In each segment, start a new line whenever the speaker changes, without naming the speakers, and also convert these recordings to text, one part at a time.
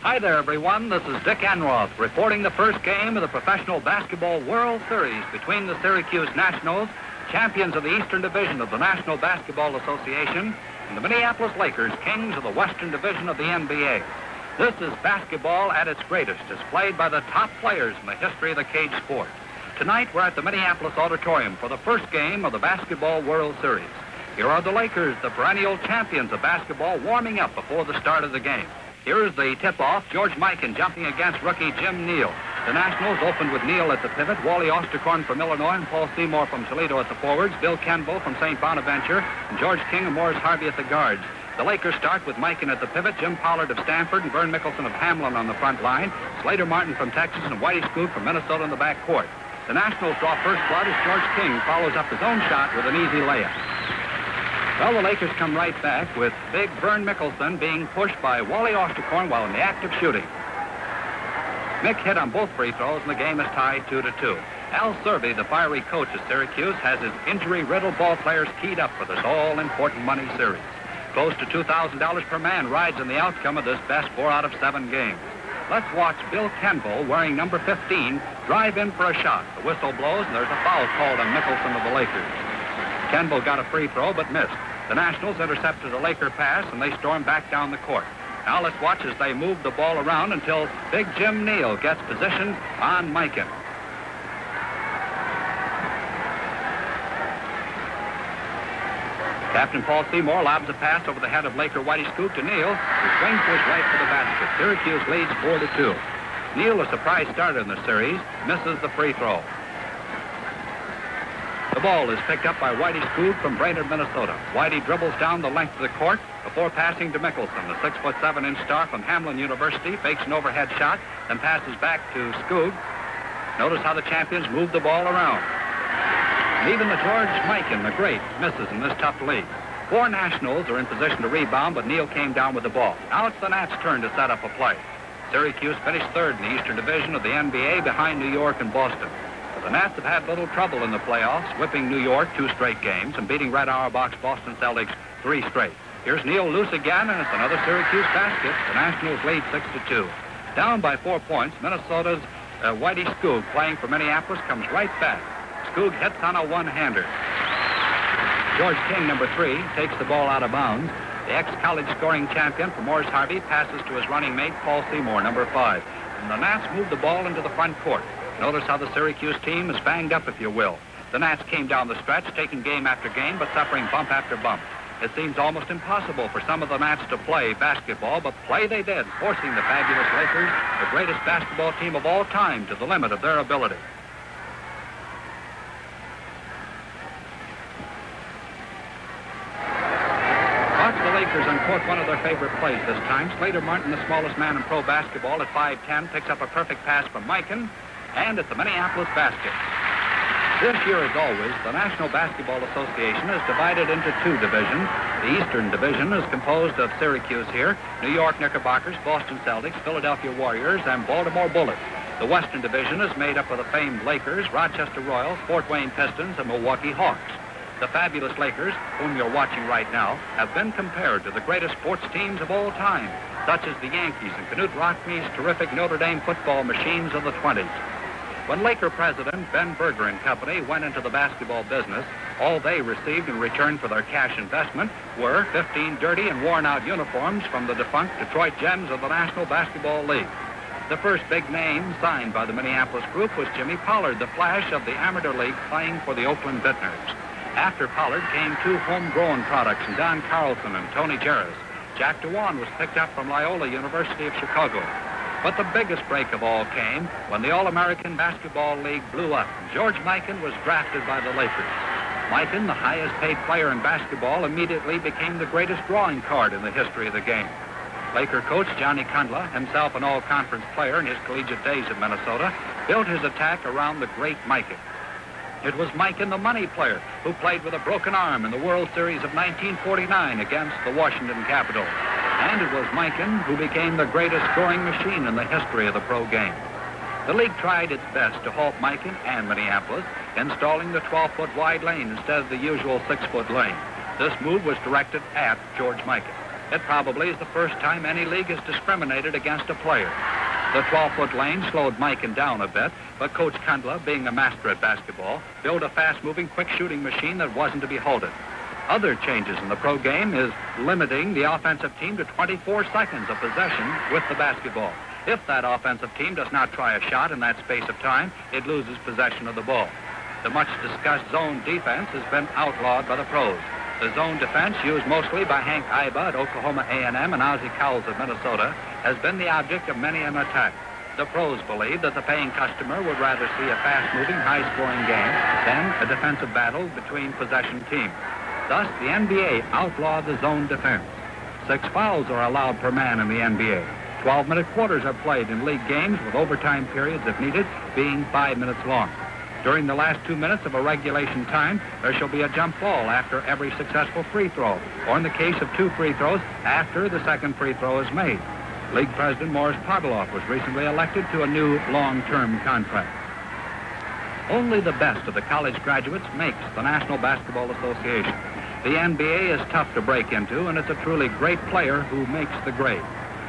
Hi there, everyone. This is Dick Enroth reporting the first game of the Professional Basketball World Series between the Syracuse Nationals, champions of the Eastern Division of the National Basketball Association, and the Minneapolis Lakers, kings of the Western Division of the NBA. This is basketball at its greatest, as played by the top players in the history of the cage sport. Tonight, we're at the Minneapolis Auditorium for the first game of the Basketball World Series. Here are the Lakers, the perennial champions of basketball, warming up before the start of the game. Here is the tip-off, George Mikan jumping against rookie Jim Neal. The Nationals opened with Neal at the pivot, Wally Osterkorn from Illinois, and Paul Seymour from Toledo at the forwards, Bill Kenville from St. Bonaventure, and George King and Morris Harvey at the guards. The Lakers start with Mikan at the pivot, Jim Pollard of Stanford, and Vern Mickelson of Hamlin on the front line, Slater Martin from Texas, and Whitey Skoog from Minnesota in the back court. The Nationals draw first blood as George King follows up his own shot with an easy layup. Well, the Lakers come right back with big Vern Mickelson being pushed by Wally Osterkorn while in the act of shooting. Mick hit on both free throws, and the game is tied 2-2. Al Servey, the fiery coach of Syracuse, has his injury-riddled ball players keyed up for this all-important money series. Close to $2,000 per man rides in the outcome of this best 4 out of 7 games. Let's watch Bill Kenville, wearing number 15, drive in for a shot. The whistle blows, and there's a foul called on Mickelson of the Lakers. Kenville got a free throw, but missed. The Nationals intercepted a Laker pass, and they stormed back down the court. Now let's watch as they move the ball around until big Jim Neal gets positioned on Mikan. Captain Paul Seymour lobs a pass over the head of Laker Whitey Skoog to Neal, who swings to his right for the basket. Syracuse leads 4-2. Neal, a surprise starter in the series, misses the free throw. The ball is picked up by Whitey Skoog from Brainerd, Minnesota. Whitey dribbles down the length of the court before passing to Mickelson. The 6'7" star from Hamlin University fakes an overhead shot, then passes back to Skoog. Notice how the champions move the ball around. And even the George Mikan, the great, misses in this tough league. 4 Nationals are in position to rebound, but Neal came down with the ball. Now it's the Nats' turn to set up a play. Syracuse finished third in the Eastern Division of the NBA behind New York and Boston. The Nats have had little trouble in the playoffs, whipping New York 2 straight games and beating Red Auerbach's Boston Celtics 3 straight. Here's Neal loose again, and it's another Syracuse basket. The Nationals lead 6-2. Down by 4 points, Minnesota's Whitey Skoog, playing for Minneapolis, comes right back. Skoog hits on a one-hander. George King, number 3, takes the ball out of bounds. The ex-college scoring champion from Morris Harvey passes to his running mate, Paul Seymour, number 5. And the Nats move the ball into the front court. Notice how the Syracuse team is banged up, if you will. The Nats came down the stretch, taking game after game, but suffering bump after bump. It seems almost impossible for some of the Nats to play basketball, but play they did, forcing the fabulous Lakers, the greatest basketball team of all time, to the limit of their ability. Watch the Lakers uncork one of their favorite plays this time. Slater Martin, the smallest man in pro basketball at 5'10", picks up a perfect pass from Mikan, and it's the Minneapolis basket. This year, as always, the National Basketball Association is divided into 2 divisions. The Eastern Division is composed of Syracuse here, New York Knickerbockers, Boston Celtics, Philadelphia Warriors, and Baltimore Bullets. The Western Division is made up of the famed Lakers, Rochester Royals, Fort Wayne Pistons, and Milwaukee Hawks. The fabulous Lakers, whom you're watching right now, have been compared to the greatest sports teams of all time, such as the Yankees and Knute Rockne's terrific Notre Dame football machines of the 20s. When Laker president Ben Berger and company went into the basketball business, all they received in return for their cash investment were 15 dirty and worn-out uniforms from the defunct Detroit Gems of the National Basketball League. The first big name signed by the Minneapolis group was Jimmy Pollard, the flash of the amateur league, playing for the Oakland Vintners. After Pollard came 2 homegrown products from Don Carlson and Tony Jarris. Jack DeWan was picked up from Loyola University of Chicago. But the biggest break of all came when the All-American Basketball League blew up. George Mikan was drafted by the Lakers. Mikan, the highest-paid player in basketball, immediately became the greatest drawing card in the history of the game. Laker coach Johnny Kundla, himself an all-conference player in his collegiate days at Minnesota, built his attack around the great Mikan. It was Mikan, the money player, who played with a broken arm in the World Series of 1949 against the Washington Capitals. And it was Mikan who became the greatest scoring machine in the history of the pro game. The league tried its best to halt Mikan and Minneapolis, installing the 12-foot wide lane instead of the usual 6-foot lane. This move was directed at George Mikan. It probably is the first time any league has discriminated against a player. The 12-foot lane slowed Mikan down a bit, but Coach Kenville, being a master at basketball, built a fast-moving, quick-shooting machine that wasn't to be halted. Other changes in the pro game is limiting the offensive team to 24 seconds of possession with the basketball. If that offensive team does not try a shot in that space of time, it loses possession of the ball. The much-discussed zone defense has been outlawed by the pros. The zone defense, used mostly by Hank Iba at Oklahoma A&M and Ozzie Cowles of Minnesota, has been the object of many an attack. The pros believe that the paying customer would rather see a fast-moving, high-scoring game than a defensive battle between possession teams. Thus, the NBA outlawed the zone defense. 6 fouls are allowed per man in the NBA. 12-minute quarters are played in league games with overtime periods, if needed, being 5 minutes long. During the last 2 minutes of a regulation time, there shall be a jump ball after every successful free throw, or in the case of 2 free throws, after the second free throw is made. League President Morris Podoloff was recently elected to a new long-term contract. Only the best of the college graduates makes the National Basketball Association. The NBA is tough to break into, and it's a truly great player who makes the grade.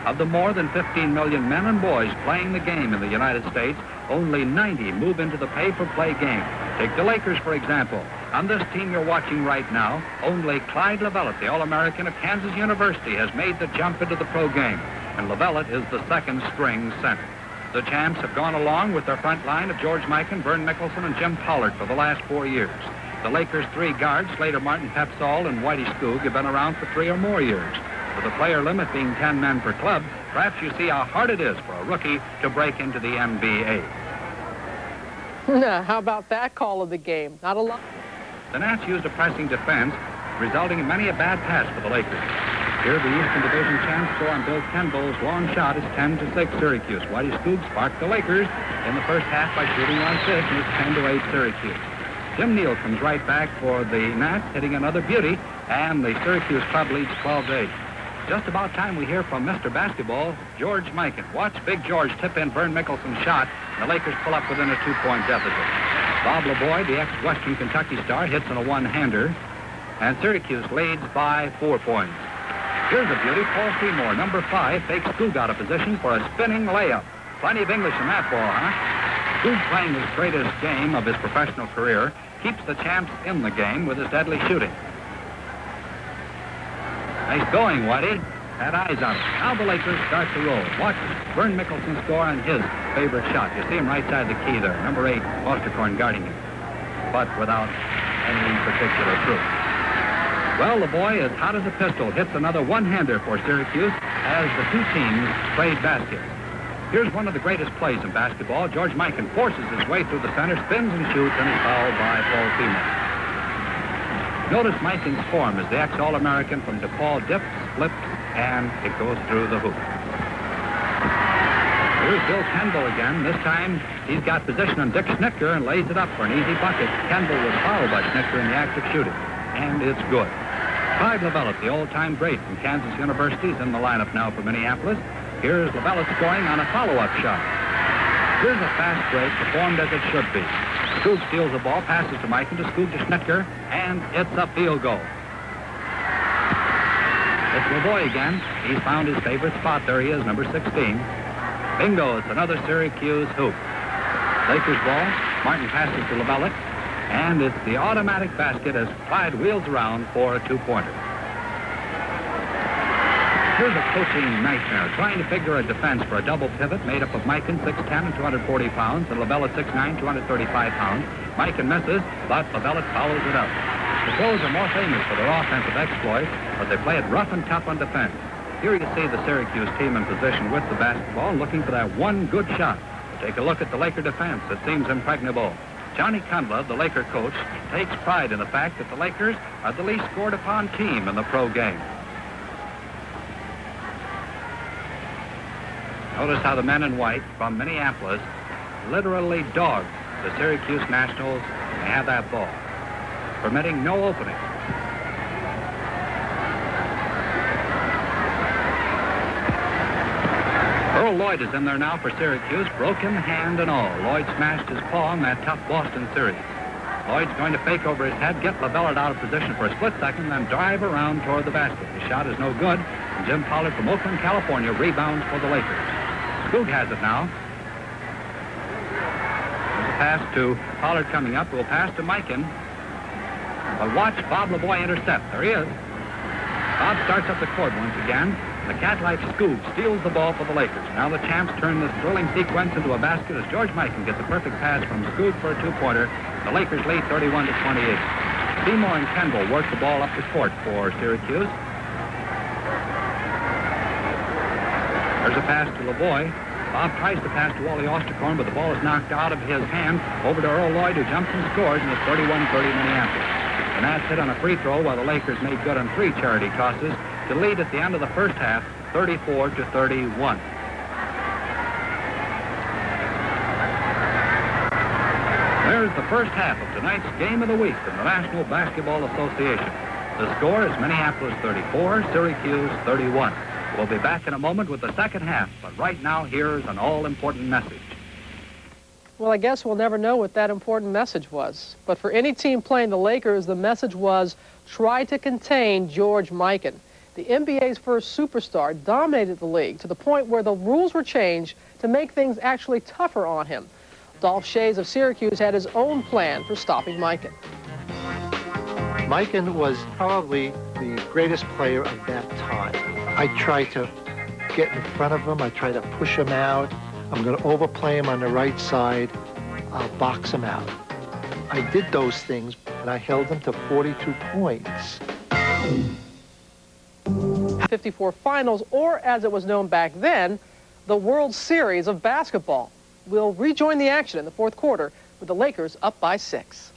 Of the more than 15 million men and boys playing the game in the United States, only 90 move into the pay-for-play game. Take the Lakers, for example. On this team you're watching right now, only Clyde Lovellette, the All-American of Kansas University, has made the jump into the pro game, and Lovellette is the second-string center. The champs have gone along with their front line of George Mikan, Vern Mickelson, and Jim Pollard for the last 4 years. The Lakers' 3 guards, Slater Martin, Pep Saul, and Whitey Skoog, have been around for 3 or more years. With the player limit being 10 men per club, perhaps you see how hard it is for a rookie to break into the NBA.
How about that call of the game? Not a lot.
The Nats used a pressing defense, resulting in many a bad pass for the Lakers. Here, the Eastern Division champs score on Bill Kenville's long shot is 10-6 Syracuse. Whitey Skoog sparked the Lakers in the first half by shooting on 6, and it's 10-8 Syracuse. Jim Neal comes right back for the Nats, hitting another beauty, and the Syracuse club leads 12-8. Just about time we hear from Mr. Basketball, George Mikan. Watch Big George tip in Vern Mickelson's shot, and the Lakers pull up within a 2-point deficit. Bob Lavoy, the ex-Western Kentucky star, hits on a one-hander, and Syracuse leads by 4 points. Here's a beauty. Paul Seymour, number 5, fakes Skoog out of position for a spinning layup. Plenty of English in that ball, huh? Skoog, playing his greatest game of his professional career, keeps the champs in the game with his deadly shooting. Nice going, Whitey. Had eyes on it. Now the Lakers start to roll. Watch Vern Mickelson score on his favorite shot. You see him right side the key there. Number 8, Osterkorn guarding him, but without any particular proof. Well, the boy, as hot as a pistol, hits another one-hander for Syracuse as the 2 teams trade baskets. Here's one of the greatest plays in basketball. George Mikan forces his way through the center, spins and shoots, and is fouled by Paul Seymour. Notice Mikan's form as the ex-All-American from DePaul dips, flips, and it goes through the hoop. Here's Bill Kenville again. This time he's got position on Dick Schnicker and lays it up for an easy bucket. Kenville was fouled by Schnicker in the act of shooting, and it's good. Clyde Lovellette, the old-time great from Kansas University, is in the lineup now for Minneapolis. Here's Lovellette scoring on a follow-up shot. Here's a fast break performed as it should be. Skoog steals the ball, passes to Mikan, to Skoog, to Schnicker, and it's a field goal. It's Lavoy again. He's found his favorite spot. There he is, number 16. Bingo, it's another Syracuse hoop. Lakers ball. Martin passes to Lovellette, and it's the automatic basket as Clyde wheels around for a 2-pointer. Here's a coaching nightmare, trying to figure a defense for a double pivot made up of Mikan, 6'10", and 240 pounds, and Lovellette, 6'9", 235 pounds. Mikan misses, but Lovellette follows it up. The pros are more famous for their offensive exploits, but they play it rough and tough on defense. Here you see the Syracuse team in position with the basketball, looking for that one good shot. Take a look at the Laker defense. It seems impregnable. Johnny Kenville, the Laker coach, takes pride in the fact that the Lakers are the least scored-upon team in the pro game. Notice how the men in white from Minneapolis literally dogged the Syracuse Nationals and have that ball, permitting no opening. Earl Lloyd is in there now for Syracuse, broken hand and all. Lloyd smashed his paw in that tough Boston series. Lloyd's going to fake over his head, get Lovellette out of position for a split second, then drive around toward the basket. The shot is no good, And Jim Pollard from Oakland, California, rebounds for the Lakers. Skoog has it now. There's a pass to Pollard coming up. Will pass to Mikan. But watch Bob Lavoy intercept. There he is. Bob starts up the court once again. The cat-like Skoog steals the ball for the Lakers. Now the champs turn this thrilling sequence into a basket as George Mikan gets a perfect pass from Skoog for a two-pointer. The Lakers lead 31 to 28. Seymour and Kenville work the ball up the court for Syracuse. There's a pass to Lavoy. Bob tries to pass to Wally Osterkorn, but the ball is knocked out of his hand over to Earl Lloyd, who jumps and scores, and it's 31-30 Minneapolis. And that's hit on a free throw while the Lakers made good on 3 charity tosses to lead at the end of the first half, 34 to 31. There's the first half of tonight's game of the week in the National Basketball Association. The score is Minneapolis 34, Syracuse 31. We'll be back in a moment with the second half, but right now here's an all-important message.
Well, I guess we'll never know what that important message was. But for any team playing the Lakers, the message was try to contain George Mikan. The NBA's first superstar dominated the league to the point where the rules were changed to make things actually tougher on him. Dolph Schayes of Syracuse had his own plan for stopping Mikan.
Mikan was probably the greatest player of that time. I tried to get in front of him. I tried to push him out. I'm going to overplay him on the right side. I'll box him out. I did those things, and I held him to 42 points.
54 Finals, or as it was known back then, the World Series of basketball. We'll rejoin the action in the fourth quarter with the Lakers up by 6.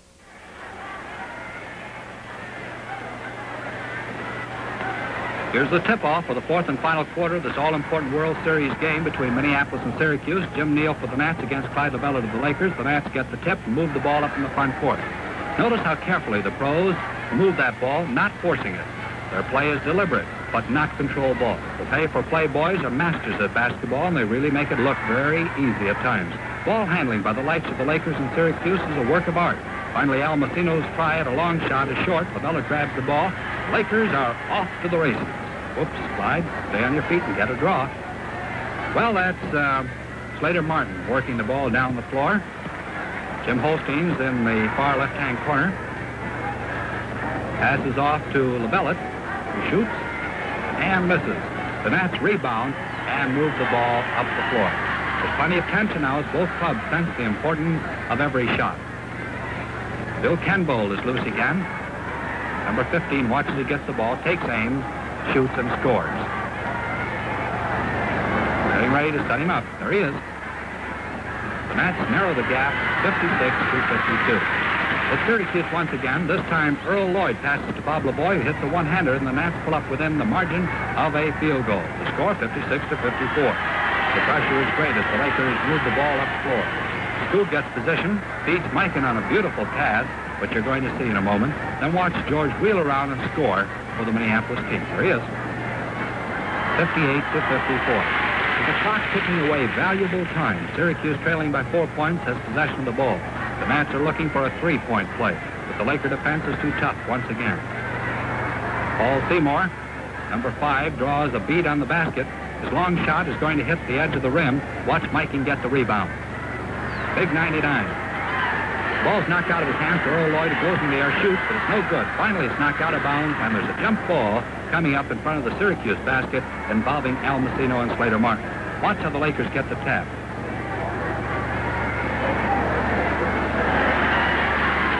Here's the tip-off for the fourth and final quarter of this all-important World Series game between Minneapolis and Syracuse. Jim Neal for the Nats against Clyde Lovellette of the Lakers. The Nats get the tip and move the ball up in the front court. Notice how carefully the pros move that ball, not forcing it. Their play is deliberate, but not control ball. The pay-for-play boys are masters at basketball, and they really make it look very easy at times. Ball handling by the likes of the Lakers and Syracuse is a work of art. Finally, Al Messino's try at a long shot is short. Lovellette grabs the ball. Lakers are off to the races. Whoops, Clyde, stay on your feet and get a draw. Well, that's Slater Martin working the ball down the floor. Jim Holstein's in the far left-hand corner. Passes off to Lovellette, who shoots and misses. The Nats rebound and move the ball up the floor. There's plenty of tension now as both clubs sense the importance of every shot. Bill Kenville is loose again. Number 15 watches it, gets the ball, takes aim, shoots and scores. Getting ready to set him up. There he is. The Nats narrow the gap, 56 to 52. It's Syracuse once again. This time Earl Lloyd passes to Bob Lavoy, who hits a one-hander, and the Nats pull up within the margin of a field goal. The score 56 to 54. The pressure is great as the Lakers move the ball up the floor. Skoog gets position, feeds Mikan on a beautiful pass, which you're going to see in a moment. Then watch George wheel around and score for the Minneapolis team. There he is. 58 to 54. With the clock ticking away valuable time, Syracuse trailing by 4 points has possession of the ball. The Nats are looking for a 3-point play, but the Laker defense is too tough once again. Paul Seymour, number 5, draws a bead on the basket. His long shot is going to hit the edge of the rim. Watch Mikan get the rebound. Big 99. Ball's knocked out of his hands to Earl Lloyd, who goes in the air, shoots, but it's no good. Finally, it's knocked out of bounds, and there's a jump ball coming up in front of the Syracuse basket involving Al Messino and Slater Martin. Watch how the Lakers get the tap.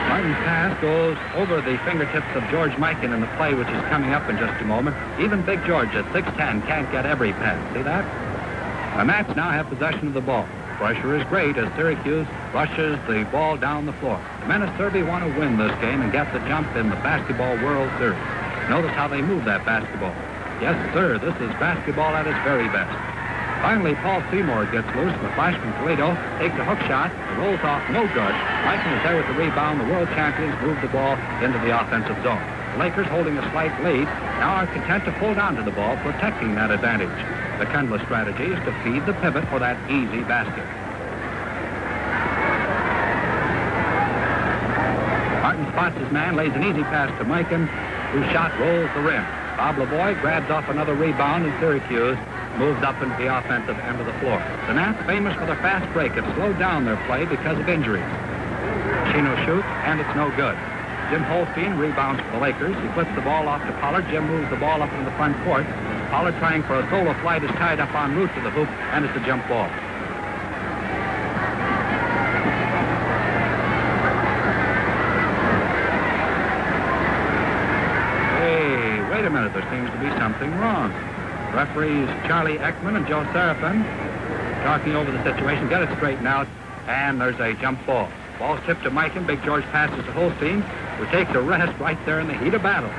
Martin's pass goes over the fingertips of George Mikan in the play, which is coming up in just a moment. Even Big George at 6'10" can't get every pass. See that? The Nats now have possession of the ball. Pressure is great as Syracuse rushes the ball down the floor. The men of Serbia want to win this game and get the jump in the Basketball World Series. Notice how they move that basketball. Yes, sir, this is basketball at its very best. Finally, Paul Seymour gets loose. The flash from Toledo takes a hook shot. It rolls off, no good. Mikan is there with the rebound. The world champions move the ball into the offensive zone. The Lakers, holding a slight lead, now are content to hold on to the ball, protecting that advantage. The Kenville strategy is to feed the pivot for that easy basket. Martin spots his man, lays an easy pass to Mikan, whose shot rolls the rim. Bob Lavoy grabs off another rebound, and Syracuse moves up into the offensive end of the floor. The Nats, famous for their fast break, have slowed down their play because of injuries. Chino shoots, and it's no good. Jim Holstein rebounds for the Lakers. He flips the ball off to Pollard. Jim moves the ball up into the front court. Pollard, trying for a solo flight, is tied up en route to the hoop, and it's a jump ball. Hey, wait a minute. There seems to be something wrong. Referees Charlie Ekman and Joe Serafin talking over the situation, get it straightened out, and there's a jump ball. Ball's tipped to Mikan. Big George passes to Holstein, who takes a rest right there in the heat of battle.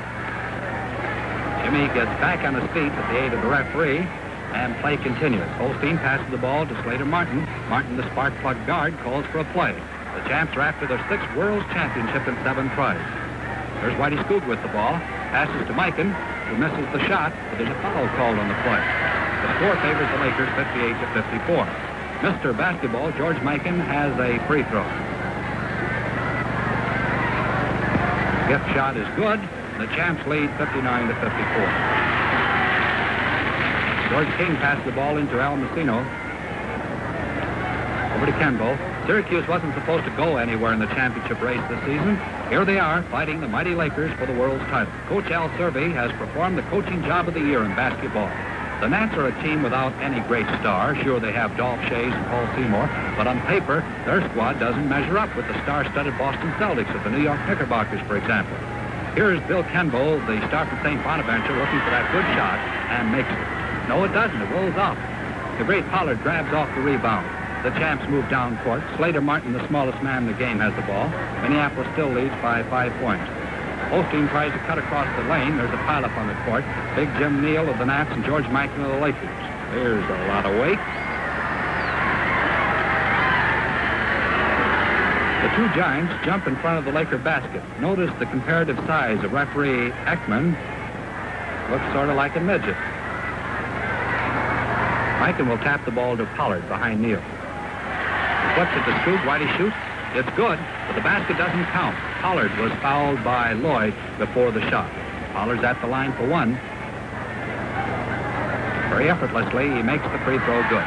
Jimmy gets back on his feet with the aid of the referee, and play continues. Holstein passes the ball to Slater Martin. Martin, the spark plug guard, calls for a play. The champs are after their 6th World Championship in 7 tries. There's Whitey Skoog with the ball. Passes to Mikan, who misses the shot, but there's a foul called on the play. The score favors the Lakers 58-54. Mr. Basketball, George Mikan, has a free throw. Gift shot is good. The champs lead 59-54. George King passed the ball into Al Messino. Over to Kenville. Syracuse wasn't supposed to go anywhere in the championship race this season. Here they are, fighting the mighty Lakers for the world's title. Coach Al Servey has performed the coaching job of the year in basketball. The Nats are a team without any great star. Sure, they have Dolph Schayes and Paul Seymour, but on paper, their squad doesn't measure up with the star-studded Boston Celtics of the New York Knickerbockers, for example. Here's Bill Kenville, the star from St. Bonaventure, looking for that good shot, and makes it. No, it doesn't. It rolls off. The great Pollard grabs off the rebound. The champs move down court. Slater Martin, the smallest man in the game, has the ball. Minneapolis still leads by 5 points. Holstein tries to cut across the lane. There's a pileup on the court. Big Jim Neal of the Nats and George Mikan of the Lakers. There's a lot of weight. The two giants jump in front of the Laker basket. Notice the comparative size of referee Ekman. Looks sort of like a midget. Mikan will tap the ball to Pollard behind Neal. He flips it to Skoog. Whitey shoots. It's good, but the basket doesn't count. Pollard was fouled by Lloyd before the shot. Pollard's at the line for 1. Very effortlessly, he makes the free throw good.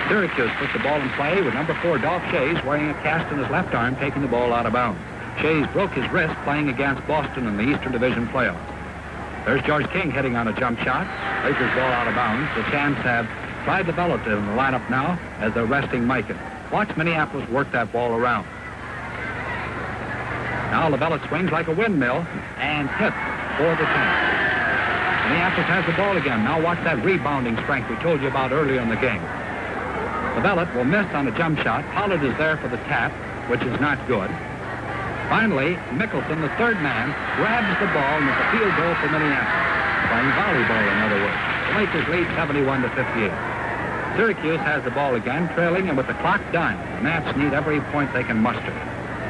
Syracuse puts the ball in play with number 4, Dolph Schayes, wearing a cast in his left arm, taking the ball out of bounds. Schayes broke his wrist playing against Boston in the Eastern Division playoffs. There's George King hitting on a jump shot. Lakers ball out of bounds. The champs have tried Lovellette in the lineup now as they're resting Mikan. Watch Minneapolis work that ball around. Now Lovellette swings like a windmill and hits for the champs. Minneapolis has the ball again. Now watch that rebounding strength we told you about earlier in the game. Lovellette will miss on a jump shot. Pollard is there for the tap, which is not good. Finally, Mickelson, the third man, grabs the ball and it's a field goal for Minneapolis. Playing volleyball, in other words. The Lakers lead 71-58. Syracuse has the ball again, trailing, and with the clock dying, the Nats need every point they can muster.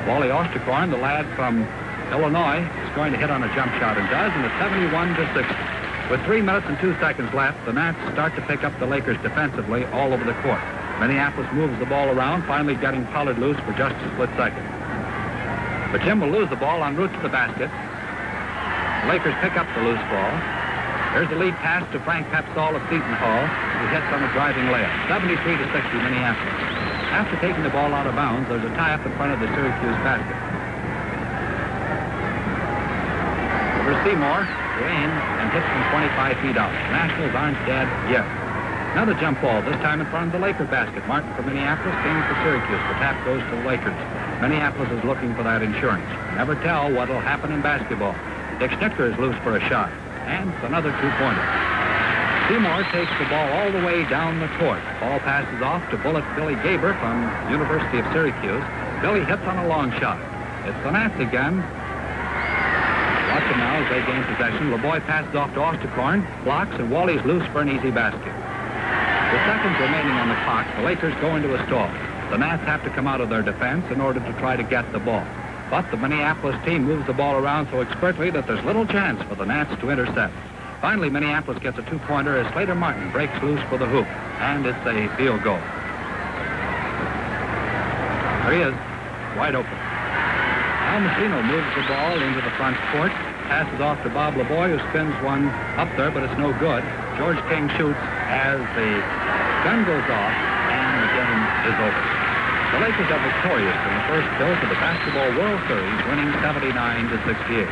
Wally Osterkorn, the lad from Illinois, is going to hit on a jump shot and does, and it's 71-60. With 3 minutes and 2 seconds left, the Nats start to pick up the Lakers defensively all over the court. Minneapolis moves the ball around, finally getting Pollard loose for just a split second. But Jim will lose the ball en route to the basket. The Lakers pick up the loose ball. There's the lead pass to Frank Pepsall of Seton Hall, who hits on a driving layup. 73-60 Minneapolis. After taking the ball out of bounds, there's a tie-up in front of the Syracuse basket. Over Seymour, Green, and hits from 25 feet out. The Nationals aren't dead yet. Another jump ball, this time in front of the Laker basket. Martin for Minneapolis, King for Syracuse. The tap goes to the Lakers. Minneapolis is looking for that insurance. Never tell what will happen in basketball. Dick Schnittker is loose for a shot. And another two-pointer. Seymour takes the ball all the way down the court. Ball passes off to bullet Billy Gaber from University of Syracuse. Billy hits on a long shot. It's the Nats again. Watch them now as they gain possession. Lavoy passes off to Osterkorn, blocks, and Wally's loose for an easy basket. With seconds remaining on the clock, the Lakers go into a stall. The Nats have to come out of their defense in order to try to get the ball. But the Minneapolis team moves the ball around so expertly that there's little chance for the Nats to intercept. Finally, Minneapolis gets a two-pointer as Slater Martin breaks loose for the hoop, and it's a field goal. There he is, wide open. Al Messino moves the ball into the front court. passes off to Bob Lavoy, who spins one up there, but it's no good. George King shoots as the gun goes off, and the game is over. The Lakers are victorious in the first bill for the Basketball World Series, winning 79-68.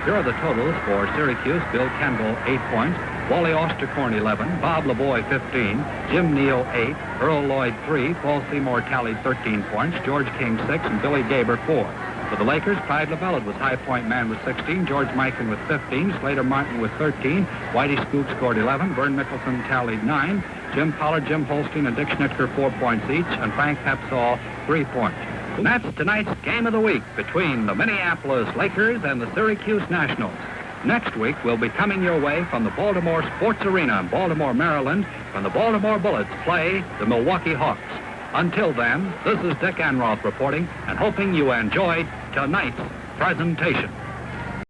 Here are the totals for Syracuse. Bill Kenville, 8 points. Wally Osterkorn, 11. Bob Lavoy, 15. Jim Neal, 8. Earl Lloyd, 3. Paul Seymour tallied 13 points. George King, 6. And Billy Gaber, 4. For the Lakers, Clyde Lovellette was high point man with 16. George Mikan with 15. Slater Martin with 13. Whitey Skoog scored 11. Vern Mickelson tallied 9. Jim Pollard, Jim Holstein, and Dick Schnitker, 4 points each. And Frank Pepsall, 3 points. And that's tonight's game of the week between the Minneapolis Lakers and the Syracuse Nationals. Next week, we'll be coming your way from the Baltimore Sports Arena in Baltimore, Maryland, when the Baltimore Bullets play the Milwaukee Hawks. Until then, this is Dick Enroth reporting and hoping you enjoyed tonight's presentation.